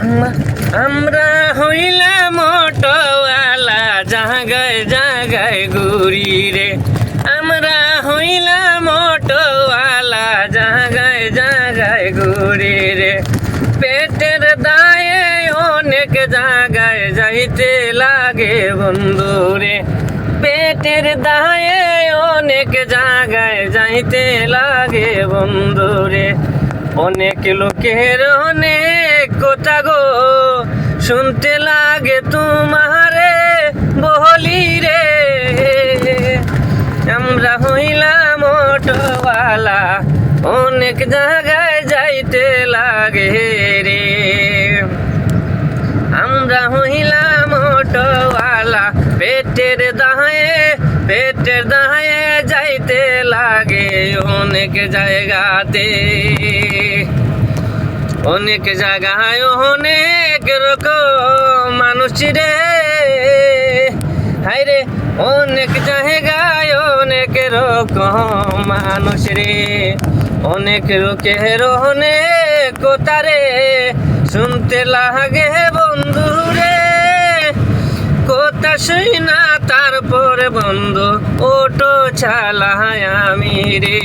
আমরা হইলাম অটোওয়ালা, জাগায় জাগায় ঘুরি রে। আমরা হইলাম অটোওয়ালা, জাগায় জাগায় ঘুরি রে। পেটের দায়ে অনেক জাগায় যাইতে লাগে বন্ধু রে। পেটের দায়ে অনেক জাগায় যাইতে লাগে বন্ধু রে। অনেক লোকের অনেক কথা গো শুনতে লাগে তোমারে বলি রে। আমরা হইলাম অটোওয়ালা, অনেক জায়গায় যাইতে লাগে রে। আমরা হইলাম অটোওয়ালা, পেটের দায়ে যাইতে লাগে অনেক জায়গাতে। অনেক জায়গায় অনেক রকম মানুষ রে। হাই রে, অনেক জায়গায় অনেক রকম মানুষ রে। অনেক লোকের অনেক কথা রে শুনতে লাগে বন্ধু রে। কথা শুই না তারপরে বন্ধু অটো চালাই আমি রে।